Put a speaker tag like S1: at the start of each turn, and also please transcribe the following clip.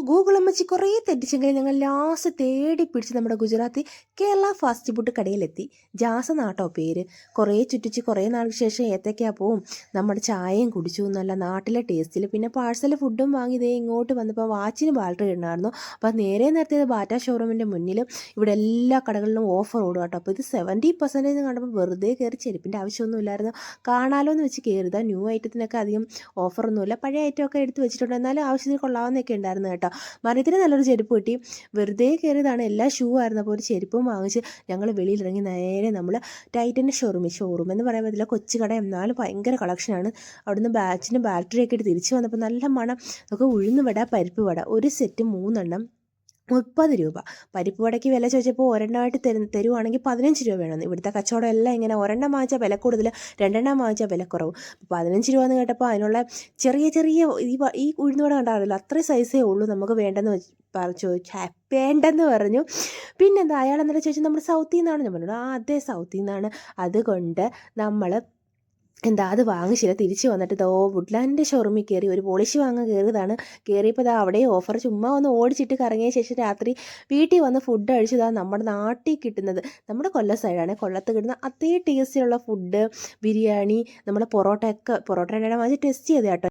S1: Google അമ്മച്ചി കുറേ തെറ്റിച്ചെങ്കിലും ഞങ്ങൾ ലാസ്റ്റ് തേടി പിടിച്ച് നമ്മുടെ ഗുജറാത്തി കേരള ഫാസ്റ്റ് ഫുഡ് കടയിലെത്തി. ജാസ് നാട്ടോ പേര്. കുറേ ചുറ്റിച്ച് കുറേ നാൾക്ക് ശേഷം ഏത്തയ്ക്കാപ്പവും നമ്മുടെ ചായയും കുടിച്ചു. നല്ല നാട്ടിലെ ടേസ്റ്റിൽ. പിന്നെ പാഴ്സൽ ഫുഡും വാങ്ങി ഇതേ ഇങ്ങോട്ട് വന്നപ്പോൾ വാച്ചിന് ബാറ്ററി ഇടണമായിരുന്നു. അപ്പോൾ നേരെ നിർത്തിയത് ബാറ്റ ഷോറൂമിൻ്റെ മുന്നിൽ. ഇവിടെ എല്ലാ കടകളിലും ഓഫർ ഓടും കേട്ടോ. അപ്പോൾ ഇത് 70% കണ്ടപ്പോൾ വെറുതെ കയറി. ചെരുപ്പിൻ്റെ ആവശ്യമൊന്നുമില്ലായിരുന്നു. കാണാലോ എന്ന് വെച്ച് കയറിയതാ. ന്യൂ ഐറ്റത്തിനൊക്കെ അധികം ഓഫറൊന്നുമില്ല. പഴയ ഐറ്റമൊക്കെ എടുത്ത് വെച്ചിട്ടുണ്ട്. എന്നാലും ആവശ്യത്തിന് കൊള്ളാവുന്നൊക്കെ ഉണ്ടായിരുന്നു കേട്ടോ. മറിയത്തിന് നല്ലൊരു ചെരുപ്പ് കിട്ടി. വെറുതെ കയറിയതാണ്. എല്ലാ ഷൂ ആയിരുന്നു. അപ്പോൾ ഒരു ചെരുപ്പും വാങ്ങിച്ച് ഞങ്ങൾ വെളിയിലിറങ്ങി നേരെ നമ്മൾ ടൈറ്റൻ്റെ ഷോറൂം എന്ന് പറയാൻ പറ്റില്ല, കൊച്ചു കട, എന്നാലും ഭയങ്കര കളക്ഷനാണ്. അവിടുന്ന് ബാറ്ററിയൊക്കെ ഇട്ട് തിരിച്ച് വന്നപ്പോൾ നല്ല മണം. നമുക്ക് ഉഴുന്ന് വട, പരിപ്പ് വട, ഒരു സെറ്റ് 3 എണ്ണം 30 രൂപ. പരിപ്പ് വടയ്ക്ക് വില ചോദിച്ചപ്പോൾ ഒരെണ്ണമായിട്ട് തരുവാണെങ്കിൽ 15 രൂപ വേണമെന്ന്. ഇവിടുത്തെ കച്ചവടം എല്ലാം ഇങ്ങനെ ഒരെണ്ണം വാങ്ങിച്ചാൽ വില കൂടുതൽ, 2 എണ്ണം വാങ്ങിച്ചാൽ വില കുറവ്. 15 രൂപ എന്ന് കേട്ടപ്പോൾ അതിനുള്ള ചെറിയ ഈ ഉഴുന്നുവട കണ്ടാറില്ല, അത്രയും സൈസേ ഉള്ളൂ. നമുക്ക് വേണ്ടെന്ന് വേണ്ടെന്ന് പറഞ്ഞു. പിന്നെന്താ അയാൾ എന്നിട്ട് ചോദിച്ചു നമ്മൾ സൗത്തിൽ നിന്നാണ്. ഞാൻ പറഞ്ഞു അതെ സൗത്തിൽ നിന്നാണ്. അതുകൊണ്ട് നമ്മൾ അത് വാങ്ങിച്ചില്ല. തിരിച്ച് വന്നിട്ട് വുഡ്ലാൻഡിൻ്റെ ഷോറൂമിൽ കയറി ഒരു പോളിഷ് വാങ്ങാൻ കയറിയതാണ്. കയറിയപ്പോൾ അവിടെ ഓഫർ ചുമ്മാ ഒന്ന് ഓടിച്ചിട്ട് കറങ്ങിയ ശേഷം രാത്രി വീട്ടിൽ വന്ന് ഫുഡ് കഴിച്ചു. നമ്മുടെ നാട്ടിൽ കിട്ടുന്നത്, നമ്മുടെ കൊല്ലം സൈഡാണ്, കൊല്ലത്ത് കിട്ടുന്ന അതേ ടേസ്റ്റിലുള്ള ഫുഡ്, ബിരിയാണി, നമ്മുടെ പൊറോട്ട വാങ്ങിച്ച് ടെസ്റ്റ് ചെയ്ത് കേട്ടോ.